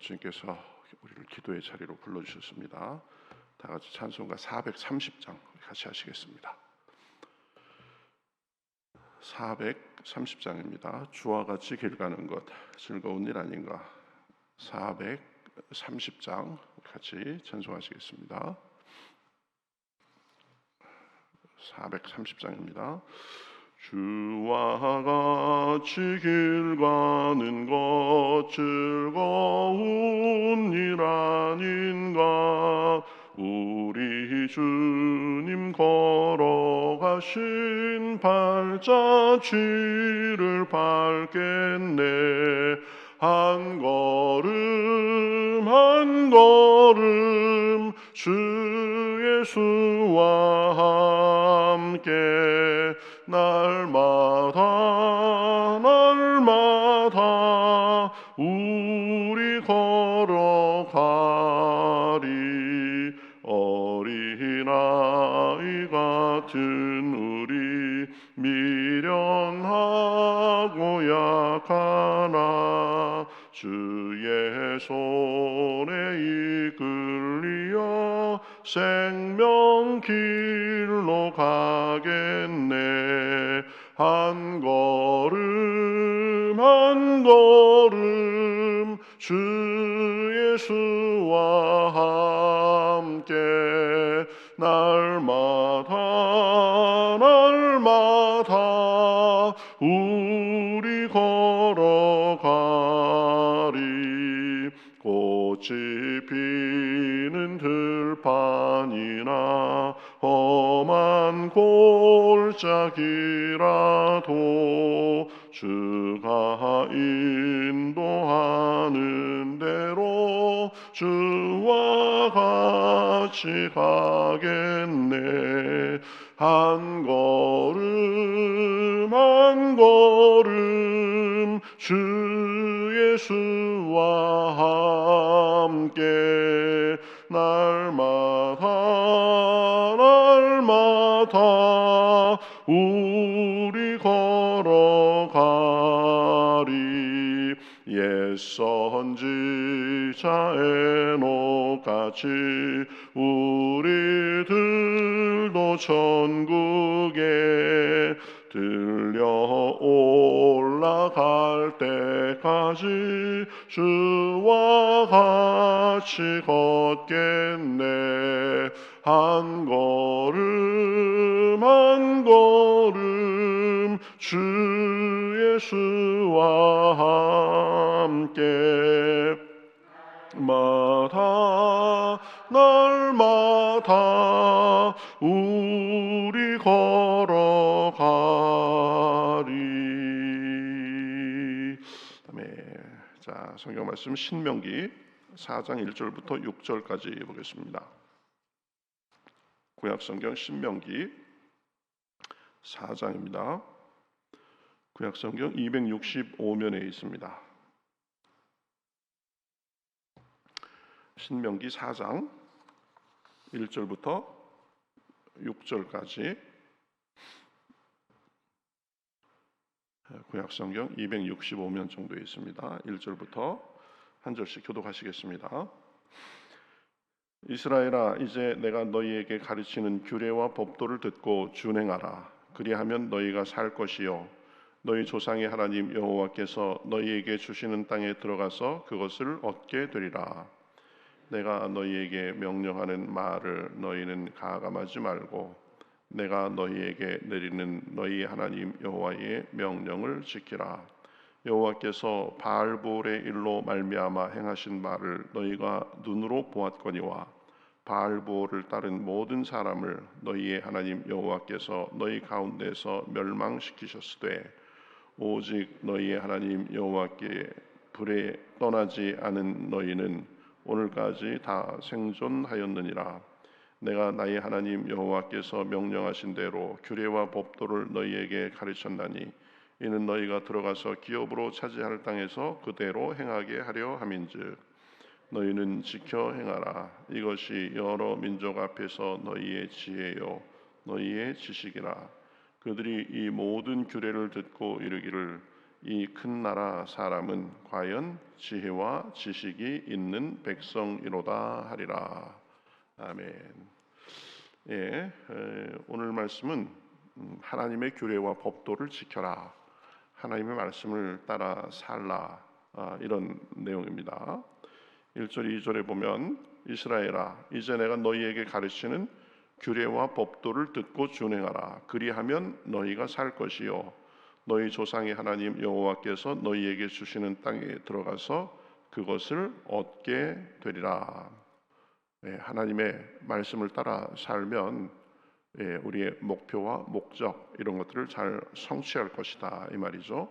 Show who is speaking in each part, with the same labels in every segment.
Speaker 1: 주님께서 우리를 기도의 자리로 불러주셨습니다. 다 같이 찬송가 430장 같이 하시겠습니다. 430장입니다. 주와 같이 길 가는 것 즐거운 일 아닌가. 430장 같이 찬송하시겠습니다. 430장입니다. 주와 같이 길 가는 것 즐거운 일 아닌가. 우리 주님 걸어가신 발자취를 밟겠네. 한 걸음 한 걸음 주 예수와 함께 날마다 우리 걸어가리. 어린아이 같은 우리 미련하고 약하나 주의 손에 이끌려 생명길로 가겠네. 한 걸음 한 걸음 주 예수와 함께 날마다 우리 걸어가리. 꽃이 피는 들판이나 험한 골짜기라도 주가 인도하는 대로 주와 같이 가겠네. 한 걸음 한 걸음 주 예수와 함께 날마다 우리 걸어가리. 옛 선지자 에녹같이 우리들도 천국에 들려 올라갈 때까지 주와 같이 걷겠네. 한 걸음 한 걸음 주 예수와 함께 날마다 우리 걸어가리. 자, 성경 말씀 신명기 4장 1절부터 6절까지 보겠습니다. 구약 성경 신명기 4장입니다. 구약 성경 265면에 있습니다. 신명기 4장 1절부터 6절까지 구약 성경 265면 정도에 있습니다. 1절부터 한 절씩 교독하시겠습니다. 이스라엘아, 이제 내가 너희에게 가르치는 규례와 법도를 듣고 준행하라. 그리하면 너희가 살 것이요 너희 조상의 하나님 여호와께서 너희에게 주시는 땅에 들어가서 그것을 얻게 되리라. 내가 너희에게 명령하는 말을 너희는 가감하지 말고 내가 너희에게 내리는 너희 하나님 여호와의 명령을 지키라. 여호와께서 바알볼의 일로 말미암아 행하신 말을 너희가 눈으로 보았거니와 바알볼을 따른 모든 사람을 너희의 하나님 여호와께서 너희 가운데서 멸망시키셨으되 오직 너희의 하나님 여호와께 불에 떠나지 않은 너희는 오늘까지 다 생존하였느니라. 내가 나의 하나님 여호와께서 명령하신 대로 규례와 법도를 너희에게 가르쳤나니 이는 너희가 들어가서 기업으로 차지할 땅에서 그대로 행하게 하려 함인즉 너희는 지켜 행하라. 이것이 여러 민족 앞에서 너희의 지혜요 너희의 지식이라. 그들이 이 모든 규례를 듣고 이르기를 이 큰 나라 사람은 과연 지혜와 지식이 있는 백성이로다 하리라. 아멘. 예, 오늘 말씀은 하나님의 규례와 법도를 지켜라, 하나님의 말씀을 따라 살라, 이런 내용입니다. 1절 2절에 보면 이스라엘아 이제 내가 너희에게 가르치는 규례와 법도를 듣고 준행하라. 그리하면 너희가 살 것이요 너희 조상의 하나님 여호와께서 너희에게 주시는 땅에 들어가서 그것을 얻게 되리라. 하나님의 말씀을 따라 살면 우리의 목표와 목적 이런 것들을 잘 성취할 것이다 이 말이죠.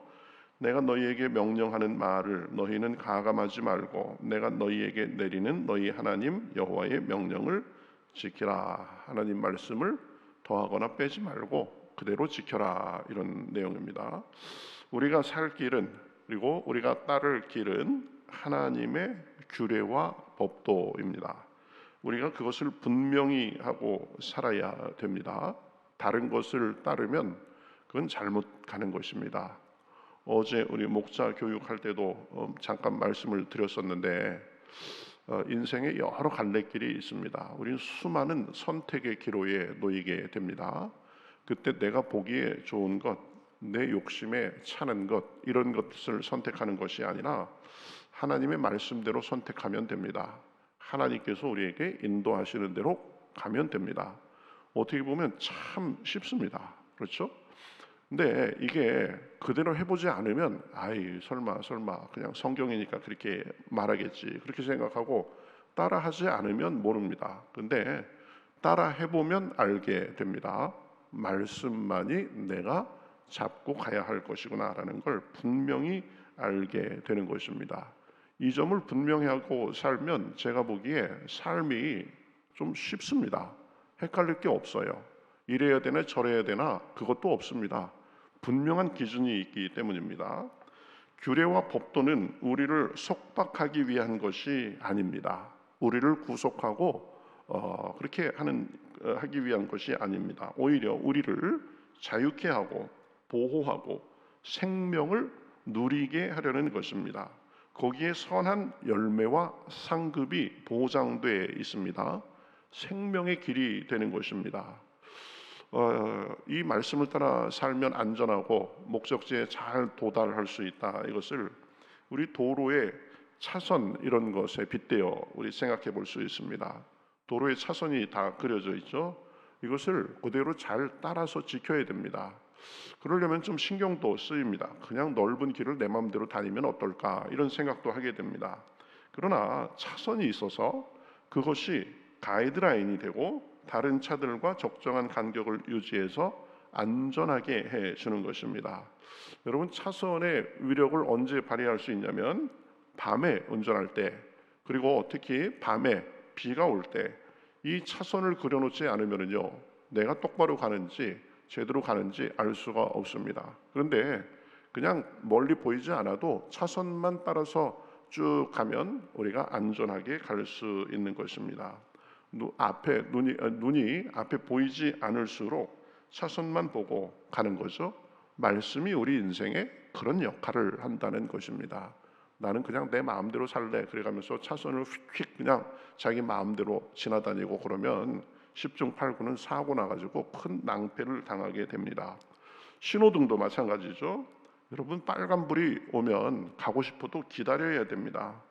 Speaker 1: 내가 너희에게 명령하는 말을 너희는 가감하지 말고 내가 너희에게 내리는 너희 하나님 여호와의 명령을 지키라. 하나님 말씀을 더하거나 빼지 말고 그대로 지켜라, 이런 내용입니다. 우리가 살 길은, 그리고 우리가 따를 길은 하나님의 규례와 법도입니다. 우리가 그것을 분명히 하고 살아야 됩니다. 다른 것을 따르면 그건 잘못 가는 것입니다. 어제 우리 목자 교육할 때도 잠깐 말씀을 드렸었는데 인생에 여러 갈래길이 있습니다. 우리는 수많은 선택의 기로에 놓이게 됩니다. 그때 내가 보기에 좋은 것, 내 욕심에 차는 것, 이런 것을 선택하는 것이 아니라 하나님의 말씀대로 선택하면 됩니다. 하나님께서 우리에게 인도하시는 대로 가면 됩니다. 어떻게 보면 참 쉽습니다. 그렇죠? 근데 이게 그대로 해보지 않으면 설마 그냥 성경이니까 그렇게 말하겠지, 그렇게 생각하고 따라하지 않으면 모릅니다. 근데 따라 해보면 알게 됩니다. 말씀만이 내가 잡고 가야 할 것이구나 라는 걸 분명히 알게 되는 것입니다. 이 점을 분명히 하고 살면 제가 보기에 삶이 좀 쉽습니다. 헷갈릴 게 없어요. 이래야 되나 저래야 되나 그것도 없습니다. 분명한 기준이 있기 때문입니다. 규례와 법도는 우리를 속박하기 위한 것이 아닙니다. 우리를 구속하고 그렇게 하기 위한 것이 아닙니다. 오히려 우리를 자유케 하고 보호하고 생명을 누리게 하려는 것입니다. 거기에 선한 열매와 상급이 보장되어 있습니다. 생명의 길이 되는 것입니다. 이 말씀을 따라 살면 안전하고 목적지에 잘 도달할 수 있다. 이것을 우리 도로의 차선 이런 것에 빗대어 우리 생각해 볼 수 있습니다. 도로의 차선이 다 그려져 있죠. 이것을 그대로 잘 따라서 지켜야 됩니다. 그러려면 좀 신경도 쓰입니다. 그냥 넓은 길을 내 마음대로 다니면 어떨까, 이런 생각도 하게 됩니다. 그러나 차선이 있어서 그것이 가이드라인이 되고 다른 차들과 적정한 간격을 유지해서 안전하게 해주는 것입니다. 여러분, 차선의 위력을 언제 발휘할 수 있냐면 밤에 운전할 때, 그리고 특히 밤에 비가 올 때 이 차선을 그려놓지 않으면요 내가 똑바로 가는지 제대로 가는지 알 수가 없습니다. 그런데 그냥 멀리 보이지 않아도 차선만 따라서 쭉 가면 우리가 안전하게 갈 수 있는 것입니다. 눈이 앞에 보이지 않을수록 차선만 보고 가는 거죠. 말씀이 우리 인생에 그런 역할을 한다는 것입니다. 나는 그냥 내 마음대로 살래, 그래가면서 차선을 휙휙 그냥 자기 마음대로 지나다니고 그러면 10중 8구는 사고 나가지고 큰 낭패를 당하게 됩니다. 신호등도 마찬가지죠. 여러분, 빨간불이 오면 가고 싶어도 기다려야 됩니다.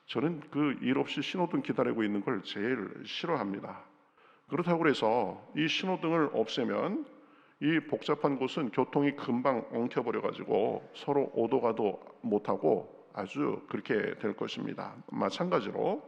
Speaker 1: 저는 그 일 없이 신호등 기다리고 있는 걸 제일 싫어합니다. 그렇다고 해서 이 신호등을 없애면 이 복잡한 곳은 교통이 금방 엉켜버려 가지고 서로 오도 가도 못하고 아주 그렇게 될 것입니다. 마찬가지로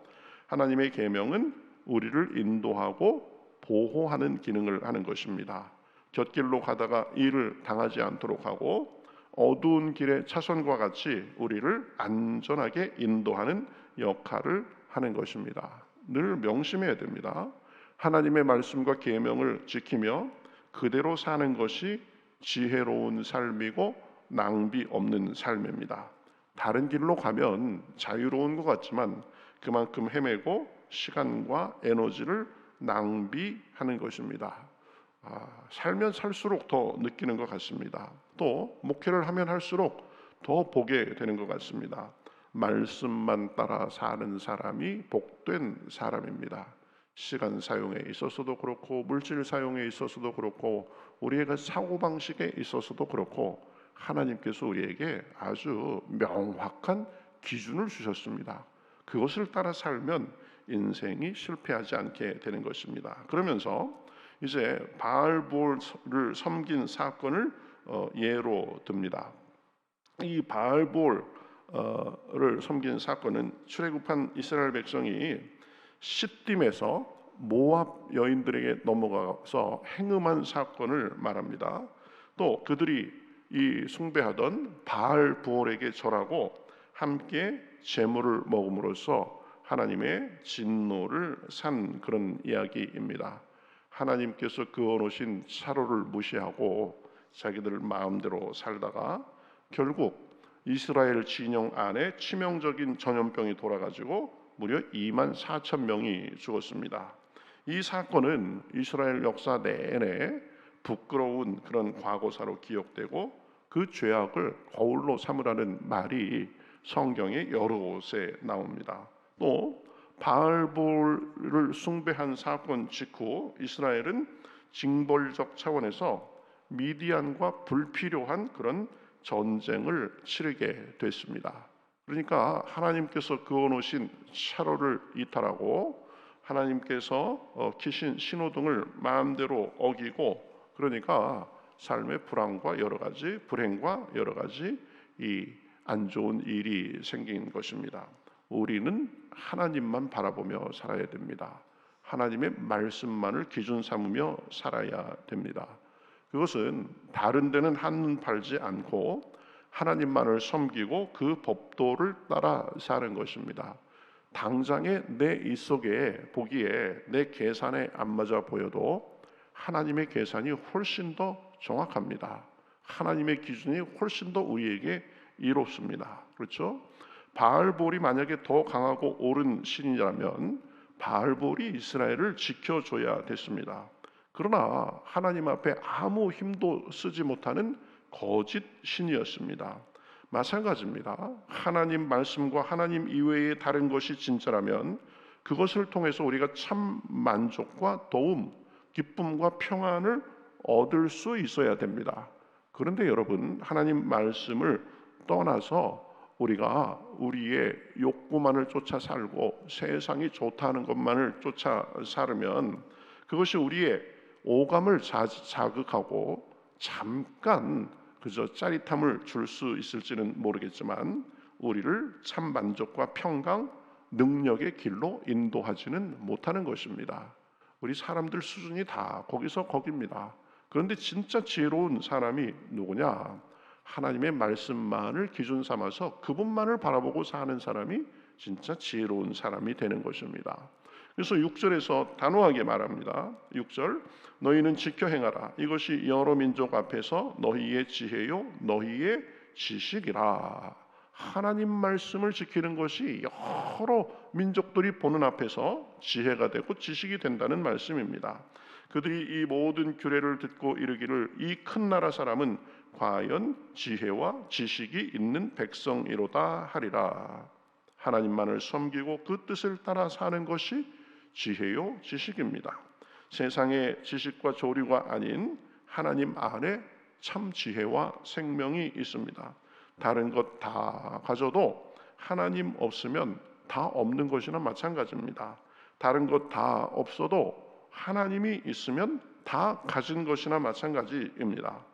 Speaker 1: 하나님의 계명은 우리를 인도하고 보호하는 기능을 하는 것입니다. 곁길로 가다가 일을 당하지 않도록 하고 어두운 길의 차선과 같이 우리를 안전하게 인도하는 역할을 하는 것입니다. 늘 명심해야 됩니다. 하나님의 말씀과 계명을 지키며 그대로 사는 것이 지혜로운 삶이고 낭비 없는 삶입니다. 다른 길로 가면 자유로운 것 같지만 그만큼 헤매고 시간과 에너지를 낭비하는 것입니다. 살면 살수록 더 느끼는 것 같습니다. 또 목회를 하면 할수록 더 보게 되는 것 같습니다. 말씀만 따라 사는 사람이 복된 사람입니다. 시간 사용에 있어서도 그렇고 물질 사용에 있어서도 그렇고 우리의 그 사고방식에 있어서도 그렇고 하나님께서 우리에게 아주 명확한 기준을 주셨습니다. 그것을 따라 살면 인생이 실패하지 않게 되는 것입니다. 그러면서 이제 바알볼을 섬긴 사건을 예로 듭니다. 이 바알볼을 섬긴 사건은 출애굽한 이스라엘 백성이 시딤에서 모압 여인들에게 넘어가서 행음한 사건을 말합니다. 또 그들이 이 숭배하던 바알 부올에게 절하고 함께 제물을 먹음으로써 하나님의 진노를 산 그런 이야기입니다. 하나님께서 그어놓으신 차로를 무시하고 자기들 마음대로 살다가 결국 이스라엘 진영 안에 치명적인 전염병이 돌아가지고 무려 2만 4천 명이 죽었습니다. 이 사건은 이스라엘 역사 내내 부끄러운 그런 과거사로 기억되고 그 죄악을 거울로 삼으라는 말이 성경의 여러 곳에 나옵니다. 또 바알볼을 숭배한 사건 직후 이스라엘은 징벌적 차원에서 미디안과 불필요한 그런 전쟁을 치르게 됐습니다. 그러니까 하나님께서 그어놓으신 차로를 이탈하고 하나님께서 켜신 신호등을 마음대로 어기고 그러니까 삶의 불안과 여러 가지 불행과 여러 가지 이 안 좋은 일이 생긴 것입니다. 우리는 하나님만 바라보며 살아야 됩니다. 하나님의 말씀만을 기준 삼으며 살아야 됩니다. 그것은 다른 데는 한눈 팔지 않고 하나님만을 섬기고 그 법도를 따라 사는 것입니다. 당장에 내 입속에 보기에 내 계산에 안 맞아 보여도 하나님의 계산이 훨씬 더 정확합니다. 하나님의 기준이 훨씬 더 우리에게 이롭습니다. 그렇죠? 바알볼이 만약에 더 강하고 옳은 신이라면 바알볼이 이스라엘을 지켜줘야 됐습니다. 그러나 하나님 앞에 아무 힘도 쓰지 못하는 거짓 신이었습니다. 마찬가지입니다. 하나님 말씀과 하나님 이외의 다른 것이 진짜라면 그것을 통해서 우리가 참 만족과 도움, 기쁨과 평안을 얻을 수 있어야 됩니다. 그런데 여러분, 하나님 말씀을 떠나서 우리가 우리의 욕구만을 쫓아 살고 세상이 좋다는 것만을 쫓아 살으면 그것이 우리의 오감을 자극하고 잠깐 그저 짜릿함을 줄 수 있을지는 모르겠지만 우리를 참 만족과 평강, 능력의 길로 인도하지는 못하는 것입니다. 우리 사람들 수준이 다 거기서 거깁니다. 그런데 진짜 지혜로운 사람이 누구냐? 하나님의 말씀만을 기준 삼아서 그분만을 바라보고 사는 사람이 진짜 지혜로운 사람이 되는 것입니다. 그래서 6절에서 단호하게 말합니다. 6절 너희는 지켜 행하라. 이것이 여러 민족 앞에서 너희의 지혜요 너희의 지식이라. 하나님 말씀을 지키는 것이 여러 민족들이 보는 앞에서 지혜가 되고 지식이 된다는 말씀입니다. 그들이 이 모든 규례를 듣고 이르기를 이 큰 나라 사람은 과연 지혜와 지식이 있는 백성이로다 하리라. 하나님만을 섬기고 그 뜻을 따라 사는 것이 지혜요 지식입니다. 세상의 지식과 조류가 아닌 하나님 안에 참 지혜와 생명이 있습니다. 다른 것 다 가져도 하나님 없으면 다 없는 것이나 마찬가지입니다. 다른 것 다 없어도 하나님이 있으면 다 가진 것이나 마찬가지입니다.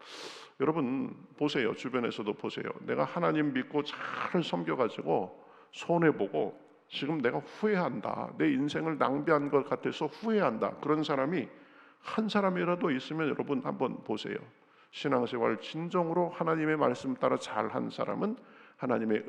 Speaker 1: 여러분 보세요. 주변에서도 보세요. 내가 하나님 믿고 잘 섬겨가지고 손해보고 지금 내가 후회한다. 내 인생을 낭비한 것 같아서 후회한다. 그런 사람이 한 사람이라도 있으면 여러분 한번 보세요. 신앙생활 진정으로 하나님의 말씀 따라 잘한 사람은 하나님의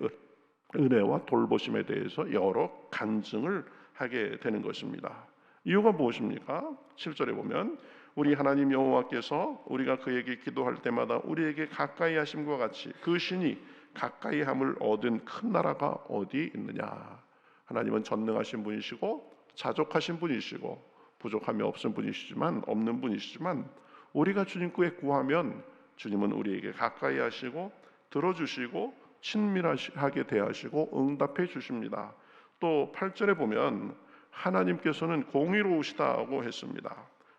Speaker 1: 은혜와 돌보심에 대해서 여러 간증을 하게 되는 것입니다. 이유가 무엇입니까? 7절에 보면 우리 하나님 여호와께서 우리가 그에게 기도할 때마다 우리에게 가까이 하심과 같이 그 신이 가까이 함을 얻은 큰 나라가 어디 있느냐. 하나님은 전능하신 분이시고 자족하신 분이시고 부족함이 없는 분이시지만 없는 분이시지만 우리가 주님께 구하면 주님은 우리에게 가까이 하시고 들어주시고 친밀하게 대하시고 응답해 주십니다. 또 8절에 보면 하나님께서는 공의로우시다고 했습니다.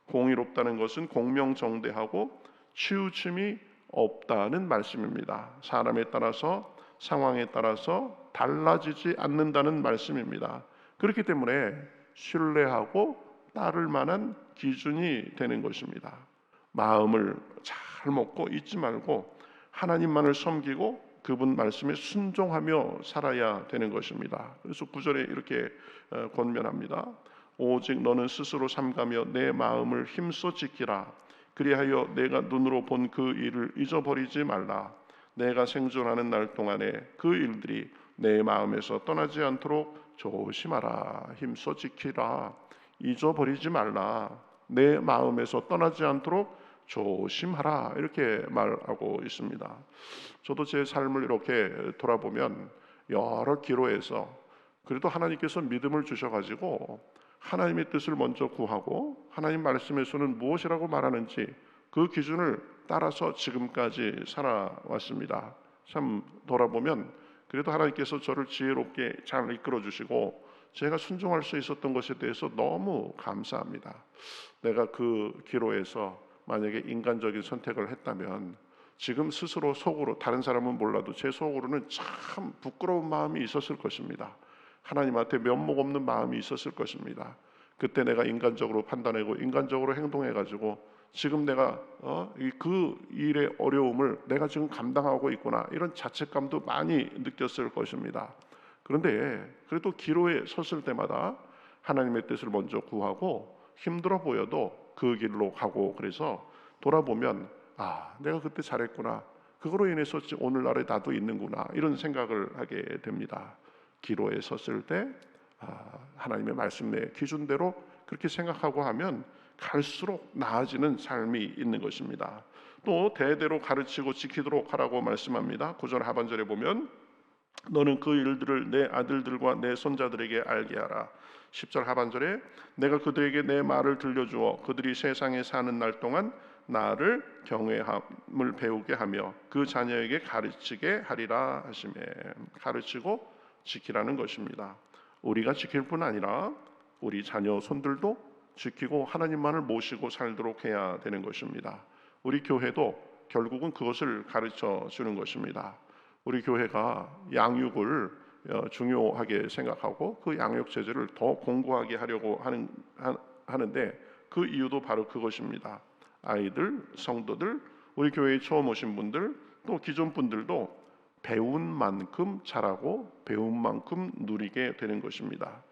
Speaker 1: 공의롭다는 것은 공명정대하고 치우침이 없다는 말씀입니다. 사람에 따라서 상황에 따라서 달라지지 않는다는 말씀입니다. 그렇기 때문에 신뢰하고 따를 만한 기준이 되는 것입니다. 마음을 잘 먹고 잊지 말고 하나님만을 섬기고 그분 말씀에 순종하며 살아야 되는 것입니다. 그래서 9절에 이렇게 권면합니다. 오직 너는 스스로 삼가며 내 마음을 힘써 지키라. 그리하여 내가 눈으로 본 그 일을 잊어버리지 말라. 내가 생존하는 날 동안에 그 일들이 내 마음에서 떠나지 않도록 조심하라. 힘써 지키라. 잊어버리지 말라. 내 마음에서 떠나지 않도록 조심하라. 이렇게 말하고 있습니다. 저도 제 삶을 이렇게 돌아보면 여러 기로에서 그래도 하나님께서 믿음을 주셔가지고 하나님의 뜻을 먼저 구하고 하나님 말씀에서는 무엇이라고 말하는지 그 기준을 따라서 지금까지 살아왔습니다. 참 돌아보면 그래도 하나님께서 저를 지혜롭게 잘 이끌어 주시고 제가 순종할 수 있었던 것에 대해서 너무 감사합니다. 내가 그 기로에서 만약에 인간적인 선택을 했다면 지금 스스로 속으로, 다른 사람은 몰라도 제 속으로는 참 부끄러운 마음이 있었을 것입니다. 하나님한테 면목 없는 마음이 있었을 것입니다. 그때 내가 인간적으로 판단하고 인간적으로 행동해가지고 지금 내가 그 일의 어려움을 내가 지금 감당하고 있구나, 이런 자책감도 많이 느꼈을 것입니다. 그런데 그래도 기로에 섰을 때마다 하나님의 뜻을 먼저 구하고 힘들어 보여도 그 길로 가고, 그래서 돌아보면 내가 그때 잘했구나, 그거로 인해서 오늘날에 나도 있는구나, 이런 생각을 하게 됩니다. 기로에 섰을 때 하나님의 말씀의 기준대로 그렇게 생각하고 하면 갈수록 나아지는 삶이 있는 것입니다. 또 대대로 가르치고 지키도록 하라고 말씀합니다. 9절 하반절에 보면 너는 그 일들을 내 아들들과 내 손자들에게 알게 하라. 10절 하반절에 내가 그들에게 내 말을 들려주어 그들이 세상에 사는 날 동안 나를 경외함을 배우게 하며 그 자녀에게 가르치게 하리라 하시매. 가르치고 지키라는 것입니다. 우리가 지킬 뿐 아니라 우리 자녀 손들도 지키고 하나님만을 모시고 살도록 해야 되는 것입니다. 우리 교회도 결국은 그것을 가르쳐 주는 것입니다. 우리 교회가 양육을 중요하게 생각하고 그 양육 체제를 더 공고하게 하려고 하는데 그 이유도 바로 그것입니다. 아이들, 성도들, 우리 교회에 처음 오신 분들, 또 기존 분들도 배운 만큼 잘하고 배운 만큼 누리게 되는 것입니다.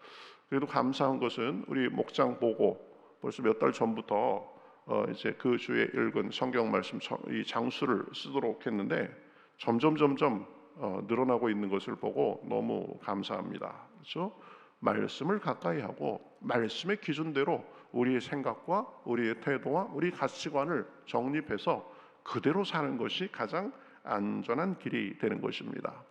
Speaker 1: 그래도 감사한 것은 우리 목장 보고 벌써 몇 달 전부터 이제 그 주에 읽은 성경 말씀 이 장수를 쓰도록 했는데 점점 늘어나고 있는 것을 보고 너무 감사합니다. 그렇죠? 말씀을 가까이 하고 말씀의 기준대로 우리의 생각과 우리의 태도와 우리 가치관을 정립해서 그대로 사는 것이 가장 안전한 길이 되는 것입니다.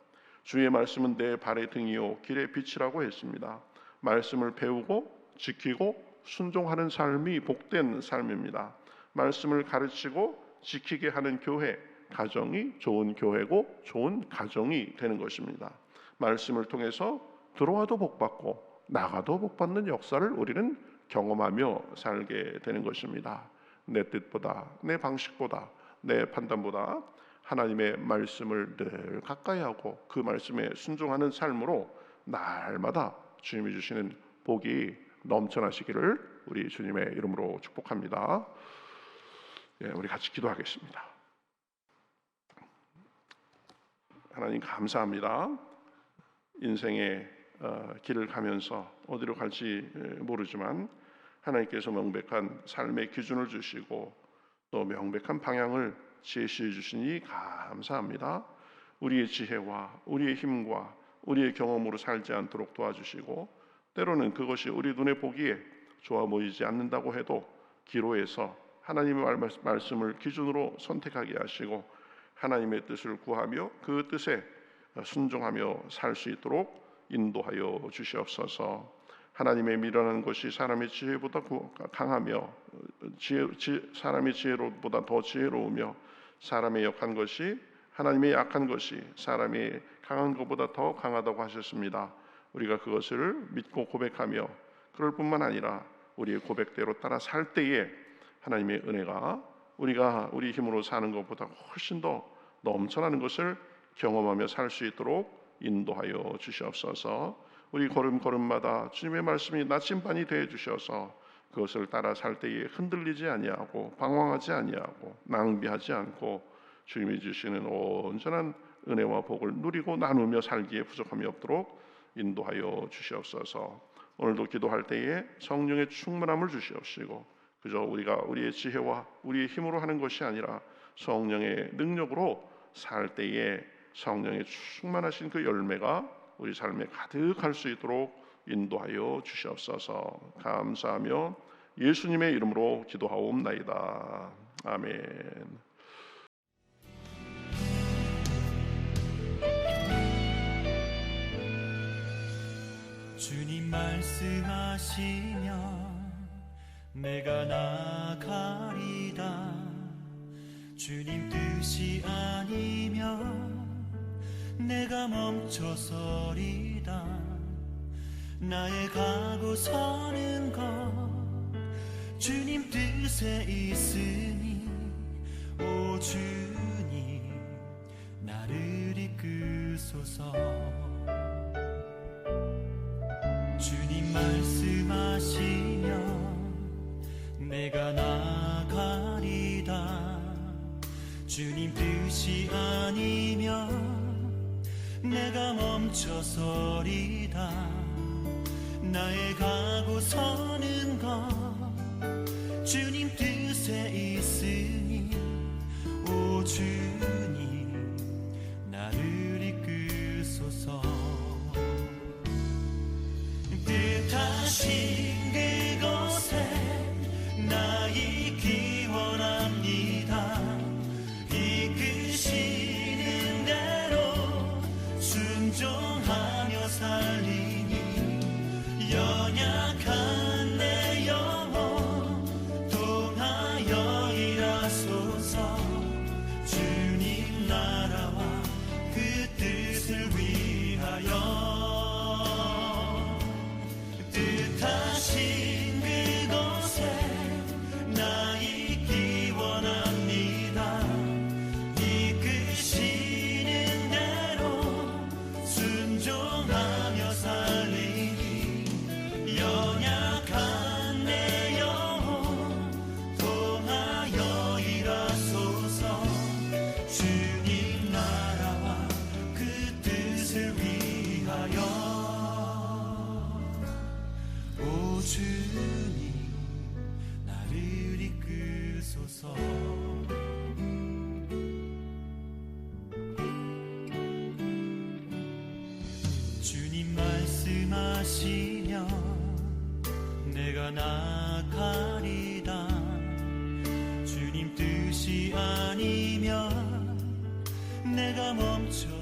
Speaker 1: 주의 말씀은 내 발의 등이요 길의 빛이라고 했습니다. 말씀을 배우고 지키고 순종하는 삶이 복된 삶입니다. 말씀을 가르치고 지키게 하는 교회, 가정이 좋은 교회고 좋은 가정이 되는 것입니다. 말씀을 통해서 들어와도 복받고 나가도 복받는 역사를 우리는 경험하며 살게 되는 것입니다. 내 뜻보다, 내 방식보다, 내 판단보다 하나님의 말씀을 늘 가까이 하고 그 말씀에 순종하는 삶으로 날마다 주님이 주시는 복이 넘쳐나시기를 우리 주님의 이름으로 축복합니다. 우리 같이 기도하겠습니다. 하나님 감사합니다. 인생의 길을 가면서 어디로 갈지 모르지만 하나님께서 명백한 삶의 기준을 주시고 또 명백한 방향을 제시해 주시니 감사합니다. 우리의 지혜와 우리의 힘과 우리의 경험으로 살지 않도록 도와주시고, 때로는 그것이 우리 눈에 보기에 좋아 보이지 않는다고 해도 기로에서 하나님의 말씀을 기준으로 선택하게 하시고 하나님의 뜻을 구하며 그 뜻에 순종하며 살 수 있도록 인도하여 주시옵소서. 하나님의 미련한 것이 사람의 지혜보다 강하며 사람의 지혜로보다 더 지혜로우며 사람의 역한 것이 하나님의 약한 것이 사람이 강한 것보다 더 강하다고 하셨습니다. 우리가 그것을 믿고 고백하며 그럴 뿐만 아니라 우리의 고백대로 따라 살 때에 하나님의 은혜가 우리가 우리 힘으로 사는 것보다 훨씬 더 넘쳐나는 것을 경험하며 살 수 있도록 인도하여 주시옵소서. 우리 걸음걸음마다 주님의 말씀이 나침반이 되어 주셔서 그것을 따라 살 때에 흔들리지 아니하고 방황하지 아니하고 낭비하지 않고 주님이 주시는 온전한 은혜와 복을 누리고 나누며 살기에 부족함이 없도록 인도하여 주시옵소서. 오늘도 기도할 때에 성령의 충만함을 주시옵시고 그저 우리가 우리의 지혜와 우리의 힘으로 하는 것이 아니라 성령의 능력으로 살 때에 성령의 충만하신 그 열매가 우리 삶에 가득할 수 있도록 인도하여 주시옵소서. 감사하며 예수님의 이름으로 기도하옵나이다. 아멘.
Speaker 2: 주님 말씀하시면 내가 나가리다. 주님 뜻이 아니면 내가 멈춰서리다. 나의 가고 서는 것 주님 뜻에 있으니 오 주님 나를 이끄소서. 주님 말씀하시면 내가 나가리다. 주님 뜻이 아니면 내가 멈춰서리다. 나의 가고 서는 것 주님 뜻에 있으니 오 주님 나를 이끄소서. 뜻하신 그곳에 나 있기 원합니다. 이끄시는 대로 순종하며 살리니 연약한 내 영혼 통하여 일하소서. 주님 나라와 그 뜻을 위하여 뜻하신 그곳에 나 있기 원합니다. 이끄시는 대로 순종하며 살리니 연약한 내 영혼 통하여 일하소서. 주님 나라와 그 뜻을 위하여 오 주님 나를 이끄소서. 주님 말씀하시면 내가 나가리다. 주님 뜻이 아니면 내가 멈춰